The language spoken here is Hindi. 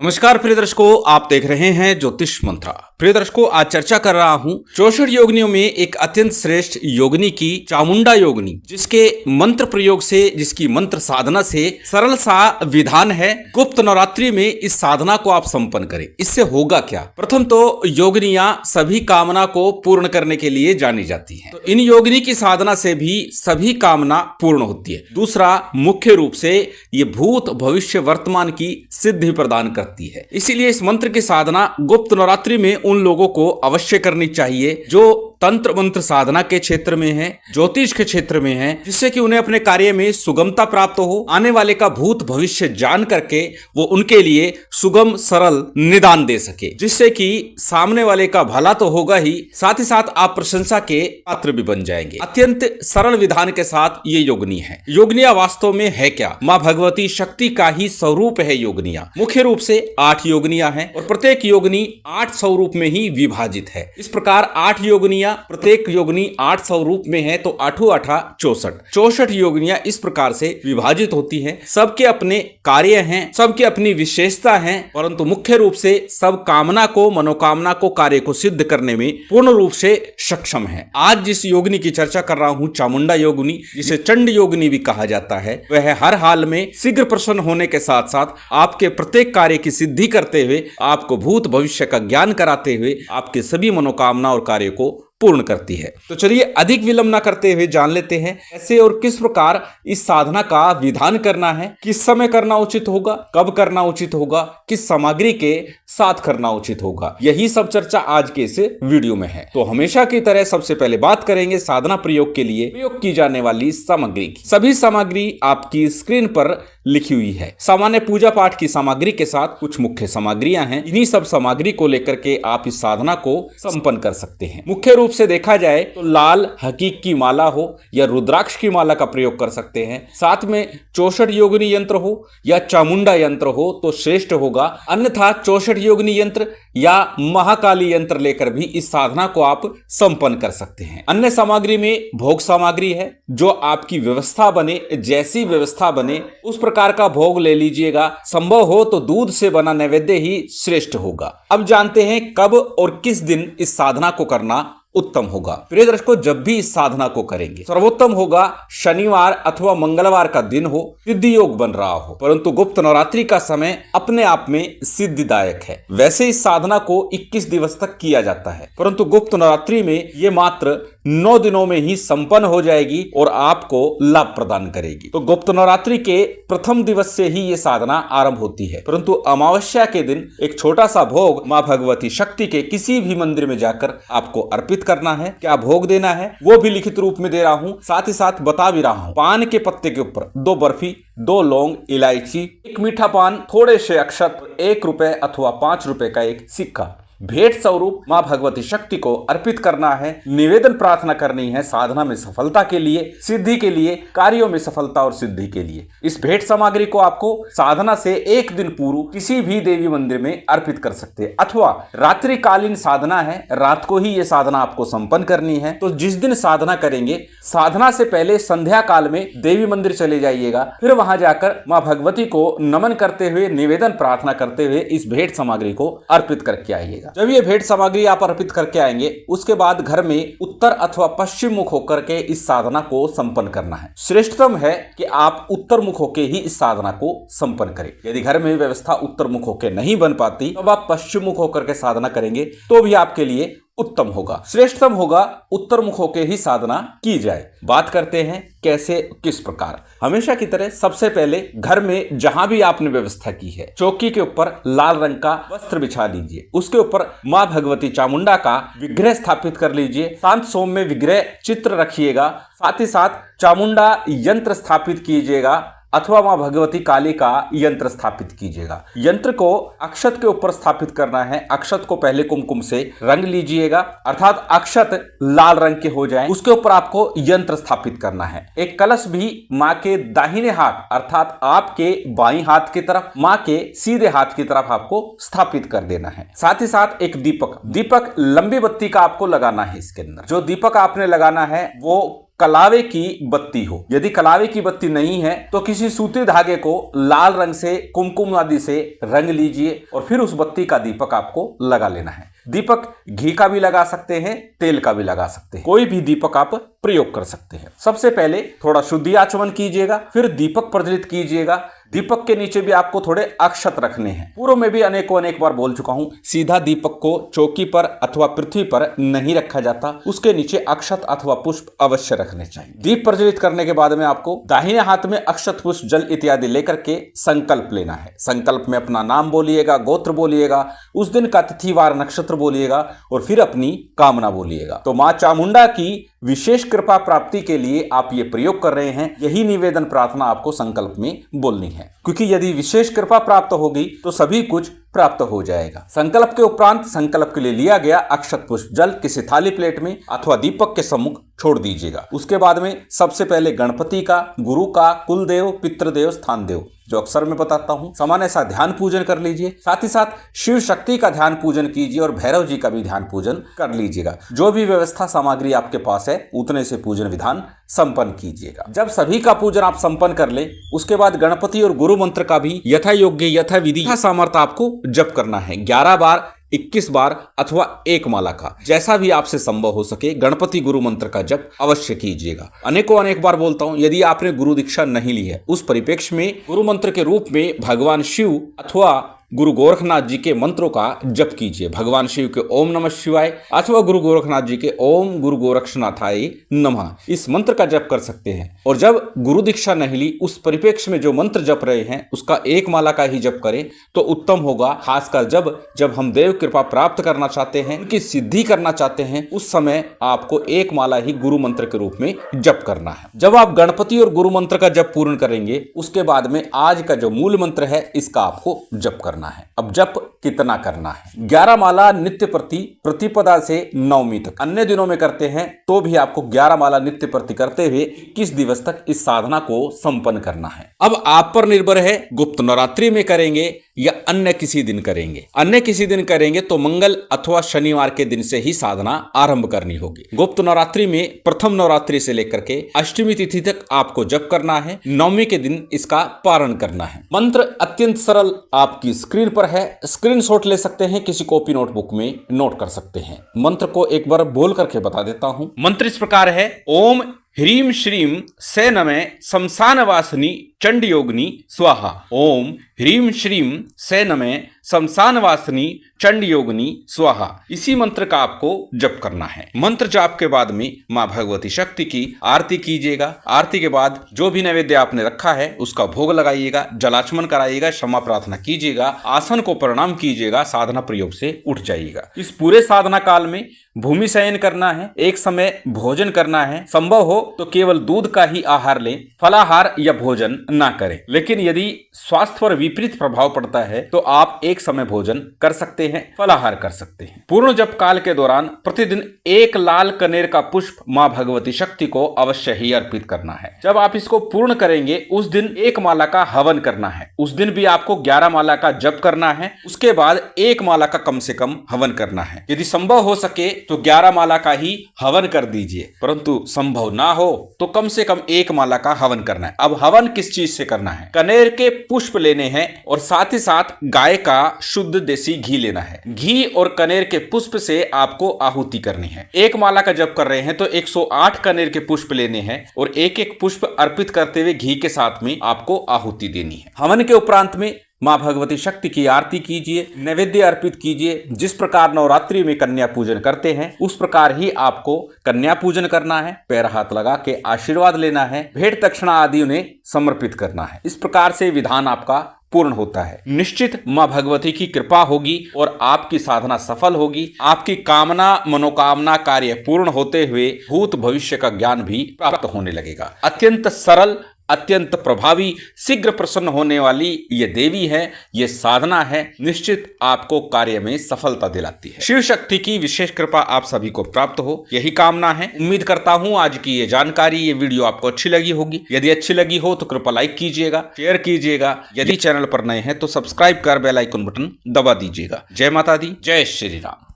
नमस्कार प्रिय दर्शकों, आप देख रहे हैं ज्योतिष मंत्रा। प्रिय दर्शकों, आज चर्चा कर रहा हूं 64 योगिनियों में एक अत्यंत श्रेष्ठ योगिनी की चामुंडा योगिनी, जिसके मंत्र प्रयोग से, जिसकी मंत्र साधना से सरल सा विधान है। गुप्त नवरात्रि में इस साधना को आप संपन्न करें। इससे होगा क्या? प्रथम तो योगिनियां सभी कामना को पूर्ण करने के लिए जानी जाती हैं, तो इन योगिनी की साधना से भी सभी कामना पूर्ण होती है। दूसरा, मुख्य रूप से ये भूत भविष्य वर्तमान की सिद्धि प्रदान करती है। इसीलिए इस मंत्र की साधना गुप्त नवरात्रि में उन लोगों को अवश्य करनी चाहिए जो तंत्र मंत्र साधना के क्षेत्र में है, ज्योतिष के क्षेत्र में है, जिससे कि उन्हें अपने कार्य में सुगमता प्राप्त हो। आने वाले का भूत भविष्य जान करके वो उनके लिए सुगम सरल निदान दे सके, जिससे कि सामने वाले का भला तो होगा ही, साथ आप प्रशंसा के पात्र भी बन जाएंगे। अत्यंत सरल विधान के साथ ये योगिनी है। योगिनिया वास्तव में है क्या? माँ भगवती शक्ति का ही स्वरूप है योगिनिया। मुख्य रूप से 8 योगिनियां हैं और प्रत्येक योगिनी 8 स्वरूप में ही विभाजित है। इस प्रकार 8 योगिनियां, प्रत्येक योगिनी 8 स्वरूप में है, तो 8 8 64 योगिनियां इस प्रकार से विभाजित होती हैं। सबके अपने कार्य हैं, सबके अपनी विशेषता है, परंतु मुख्य रूप से सब कामना को, मनोकामना को, कार्य को सिद्ध करने में पूर्ण रूप से सक्षम है। आज जिस योगिनी की चर्चा कर रहा हूं, चामुंडा योगिनी, जिसे चंड योगिनी भी कहा जाता है, वह हर हाल में शीघ्र प्रसन्न होने के साथ साथ आपके प्रत्येक कार्य की सिद्धि करते हुए, आपको भूत भविष्य का ज्ञान कराते हुए आपके सभी मनोकामना और कार्य को पूर्ण करती है। तो चलिए अधिक विलंब न करते हुए जान लेते हैं ऐसे और किस प्रकार इस साधना का विधान करना है, किस समय करना उचित होगा, कब करना उचित होगा, किस सामग्री के साथ करना उचित होगा। यही सब चर्चा आज के इस वीडियो में है। तो हमेशा की तरह सबसे पहले बात करेंगे साधना प्रयोग के लिए प्रयोग की जाने वाली सामग्री की। सभी सामग्री आपकी स्क्रीन पर लिखी हुई है। सामान्य पूजा पाठ की सामग्री के साथ कुछ मुख्य सामग्रियां हैं। इन्हीं सब सामग्री को लेकर के आप इस साधना को संपन्न कर सकते हैं। मुख्य रूप से देखा जाए तो लाल हकीक की माला हो या रुद्राक्ष की माला का प्रयोग कर सकते हैं। साथ में 64 योगिनी यंत्र हो या चामुंडा यंत्र हो तो श्रेष्ठ होगा। अन्यथा 64 योगिनी यंत्र या महाकाली यंत्र लेकर भी इस साधना को आप संपन्न कर सकते हैं। अन्य सामग्री में भोग सामग्री है, जो आपकी व्यवस्था बने, जैसी व्यवस्था बने उस प्रकार का भोग ले लीजिएगा। संभव हो तो दूध से बना नैवेद्य ही श्रेष्ठ होगा। अब जानते हैं कब और किस दिन इस साधना को करना उत्तम होगा। प्रिय दर्शकों, जब भी इस साधना को करेंगे सर्वोत्तम होगा शनिवार अथवा मंगलवार का दिन हो, सिद्धि योग बन रहा हो, परंतु गुप्त नवरात्रि का समय अपने आप में सिद्धिदायक है। वैसे इस साधना को 21 दिवस तक किया जाता है, परंतु गुप्त नवरात्रि में ये मात्र 9 दिनों में ही संपन्न हो जाएगी और आपको लाभ प्रदान करेगी। तो गुप्त नवरात्रि के प्रथम दिवस से ही ये साधना आरंभ होती है, परंतु अमावस्या के दिन एक छोटा सा भोग माँ भगवती शक्ति के किसी भी मंदिर में जाकर आपको अर्पित करना है। क्या भोग देना है वो भी लिखित रूप में दे रहा हूं, साथ ही साथ बता भी रहा हूं। पान के पत्ते के ऊपर 2 बर्फी, 2 लौंग, इलायची, 1 मीठा पान, थोड़े से अक्षत, 1 रुपए अथवा 5 रुपए का एक सिक्का भेंट स्वरूप मां भगवती शक्ति को अर्पित करना है। निवेदन प्रार्थना करनी है साधना में सफलता के लिए, सिद्धि के लिए, कार्यों में सफलता और सिद्धि के लिए। इस भेंट सामग्री को आपको साधना से 1 दिन पूर्व किसी भी देवी मंदिर में अर्पित कर सकते हैं, अथवा रात्रिकालीन साधना है, रात को ही ये साधना आपको संपन्न करनी है। तो जिस दिन साधना करेंगे, साधना से पहले संध्या काल में देवी मंदिर चले जाइएगा, फिर वहां जाकर मां भगवती को नमन करते हुए, निवेदन प्रार्थना करते हुए इस भेंट सामग्री को अर्पित करके आइएगा। जब ये भेंट सामग्री आप अर्पित करके आएंगे, उसके बाद घर में उत्तर अथवा पश्चिम मुख होकर के इस साधना को संपन्न करना है। श्रेष्ठतम है कि आप उत्तर मुख होकर ही इस साधना को संपन्न करें। यदि घर में व्यवस्था उत्तर मुख होकर नहीं बन पाती, तब आप पश्चिम मुख होकर के साधना करेंगे तो भी आपके लिए उत्तम होगा। श्रेष्ठतम होगा उत्तर मुख होकर ही साधना की जाए। बात करते हैं कैसे, किस प्रकार। हमेशा की तरह सबसे पहले घर में जहां भी आपने व्यवस्था की है, चौकी के ऊपर लाल रंग का वस्त्र बिछा लीजिए। उसके ऊपर मां भगवती चामुंडा का विग्रह स्थापित कर लीजिए। शांत सोम में विग्रह चित्र रखिएगा। साथ ही साथ चामुंडा यंत्र स्थापित कीजिएगा अथवा मां भगवती काली का यंत्र स्थापित कीजिएगा। यंत्र को अक्षत के ऊपर स्थापित करना है। अक्षत को पहले कुमकुम से रंग लीजिएगा, अर्थात अक्षत लाल रंग के हो जाएं। उसके ऊपर आपको यंत्र स्थापित करना है। एक कलश भी मां के दाहिने हाथ अर्थात आपके बाईं हाथ की तरफ, मां के सीधे हाथ की तरफ आपको स्थापित कर देना है। साथ ही साथ एक दीपक लंबी बत्ती का आपको लगाना है। इसके अंदर जो दीपक आपने लगाना है वो कलावे की बत्ती हो। यदि कलावे की बत्ती नहीं है तो किसी सूती धागे को लाल रंग से कुमकुम आदि से रंग लीजिए और फिर उस बत्ती का दीपक आपको लगा लेना है। दीपक घी का भी लगा सकते हैं, तेल का भी लगा सकते हैं, कोई भी दीपक आप प्रयोग कर सकते हैं। सबसे पहले थोड़ा शुद्धि आचमन कीजिएगा, फिर दीपक प्रज्वलित कीजिएगा। दीपक के नीचे भी आपको थोड़े अक्षत रखने हैं। पूर्व में भी अनेक बार बोल चुका हूं, सीधा दीपक को चौकी पर अथवा पृथ्वी पर नहीं रखा जाता, उसके नीचे अक्षत अथवा पुष्प अवश्य रखने चाहिए। दीप प्रज्वलित करने के बाद में आपको दाहिने हाथ में अक्षत, पुष्प, जल इत्यादि लेकर के संकल्प लेना है। संकल्प में अपना नाम बोलिएगा, गोत्र बोलिएगा, उस दिन का तिथिवार नक्षत्र बोलिएगा और फिर अपनी कामना बोलिएगा। तो मां चामुंडा की विशेष कृपा प्राप्ति के लिए आप ये प्रयोग कर रहे हैं, यही निवेदन प्रार्थना आपको संकल्प में बोलनी है, क्योंकि यदि विशेष कृपा प्राप्त होगी तो सभी कुछ प्राप्त हो जाएगा। संकल्प के उपरांत संकल्प के लिए लिया गया अक्षत, पुष्प, जल किसी थाली प्लेट में अथवा दीपक के सम्मुख छोड़ दीजिएगा। उसके बाद में सबसे पहले गणपति का, गुरु का, कुलदेव, पितृदेव, स्थान देव जो अक्सर मैं बताता हूं, सामान्य सा ध्यान पूजन कर लीजिए। साथ ही साथ शिव शक्ति का ध्यान पूजन कीजिए और भैरव जी का भी ध्यान पूजन कर लीजिएगा। जो भी व्यवस्था सामग्री आपके पास है उतने से पूजन विधान संपन्न कीजिएगा। जब सभी का पूजन आप संपन्न कर ले, उसके बाद गणपति और गुरु मंत्र का भी यथा योग्य, यथा विधि, यथा सामर्थ्य आपको जप करना है। 11 बार, 21 बार अथवा एक माला का, जैसा भी आपसे संभव हो सके गणपति गुरु मंत्र का जप अवश्य कीजिएगा। अनेक बार बोलता हूं, यदि आपने गुरु दीक्षा नहीं ली है, उस परिप्रेक्ष्य में गुरु मंत्र के रूप में भगवान शिव अथवा गुरु गोरखनाथ जी के मंत्रों का जप कीजिए। भगवान शिव के ओम नमः शिवाय अथवा गुरु गोरखनाथ जी के ओम गुरु गोरक्षनाथाय नमः, इस मंत्र का जप कर सकते हैं। और जब गुरु दीक्षा नहीं ली, उस परिप्रेक्ष्य में जो मंत्र जप रहे हैं उसका एक माला का ही जप करें तो उत्तम होगा। खासकर जब हम देव कृपा प्राप्त करना चाहते हैं, उनकी सिद्धि करना चाहते हैं, उस समय आपको एक माला ही गुरु मंत्र के रूप में जप करना है। जब आप गणपति और गुरु मंत्र का जप पूर्ण करेंगे, उसके बाद में आज का जो मूल मंत्र है इसका आपको जप करना है। अब जप कितना करना है? 11 माला नित्य प्रति प्रतिपदा से नवमी तक। अन्य दिनों में करते हैं तो भी आपको 11 माला नित्य प्रति करते हुए 21 दिवस तक इस साधना को संपन्न करना है। अब आप पर निर्भर है, गुप्त नवरात्रि में करेंगे या अन्य किसी दिन करेंगे। अन्य किसी दिन करेंगे तो मंगल अथवा शनिवार के दिन से ही साधना आरंभ करनी होगी। गुप्त नवरात्रि में प्रथम नवरात्रि से लेकर के अष्टमी तिथि तक आपको जप करना है। नवमी के दिन इसका पारण करना है। मंत्र अत्यंत सरल आपकी स्क्रीन पर है, स्क्रीनशॉट ले सकते हैं, किसी कॉपी नोटबुक में नोट कर सकते हैं। मंत्र को एक बार बोल करके बता देता हूं। मंत्र इस प्रकार है, ओम ह्रीम श्रीम से नमे शमशान वासिनी चंडयोगिनी स्वाहा। ओम ह्रीम श्रीम से नमे शमशान वासिनी चंडयोगिनी स्वाहा। इसी मंत्र का आपको जप करना है। मंत्र जाप के बाद में मां भगवती शक्ति की आरती कीजिएगा। आरती के बाद जो भी नैवेद्य आपने रखा है उसका भोग लगाइएगा, जलाचमन कराइएगा, क्षमा प्रार्थना कीजिएगा, आसन को प्रणाम कीजिएगा, साधना प्रयोग से उठ जाइएगा। इस पूरे साधना काल में भूमि शयन करना है, एक समय भोजन करना है। संभव हो तो केवल दूध का ही आहार लें, फलाहार या भोजन ना करें। लेकिन यदि स्वास्थ्य पर विपरीत प्रभाव पड़ता है तो आप एक समय भोजन कर सकते हैं, फलाहार कर सकते हैं। पूर्ण जप काल के दौरान प्रतिदिन एक लाल कनेर का पुष्प मां भगवती शक्ति को अवश्य ही अर्पित करना है। जब आप इसको पूर्ण करेंगे उस दिन एक माला का हवन करना है। उस दिन भी आपको 11 माला का जप करना है। उसके बाद एक माला का कम से कम हवन करना है। यदि संभव हो सके तो 11 माला का ही हवन कर दीजिए, परंतु संभव ना हो तो कम से कम एक माला का हवन करना है। अब हवन किस चीज से करना है? कनेर के पुष्प लेने हैं और साथ ही साथ गाय का शुद्ध देसी घी लेना है। घी और कनेर के पुष्प से आपको आहुति करनी है। एक माला का जप कर रहे हैं तो 108 कनेर के पुष्प लेने हैं और एक एक पुष्प अर्पित करते हुए घी के साथ में आपको आहुति देनी है। हवन के उपरांत में मां भगवती शक्ति की आरती कीजिए, नैवेद्य अर्पित कीजिए। जिस प्रकार नवरात्रि में कन्या पूजन करते हैं उस प्रकार ही आपको कन्या पूजन करना है। पैर हाथ लगा के आशीर्वाद लेना है, भेंट दक्षिणा आदि उन्हें समर्पित करना है। इस प्रकार से विधान आपका पूर्ण होता है। निश्चित मां भगवती की कृपा होगी और आपकी साधना सफल होगी। आपकी कामना मनोकामना कार्य पूर्ण होते हुए भूत भविष्य का ज्ञान भी प्राप्त होने लगेगा। अत्यंत सरल, अत्यंत प्रभावी, शीघ्र प्रसन्न होने वाली ये देवी है, ये साधना है, निश्चित आपको कार्य में सफलता दिलाती है। शिव शक्ति की विशेष कृपा आप सभी को प्राप्त हो, यही कामना है। उम्मीद करता हूं आज की ये जानकारी, ये वीडियो आपको अच्छी लगी होगी। यदि अच्छी लगी हो तो कृपया लाइक कीजिएगा, शेयर कीजिएगा। यदि चैनल पर नए हैं तो सब्सक्राइब कर बेल आइकन बटन दबा दीजिएगा। जय माता दी, जय श्री राम।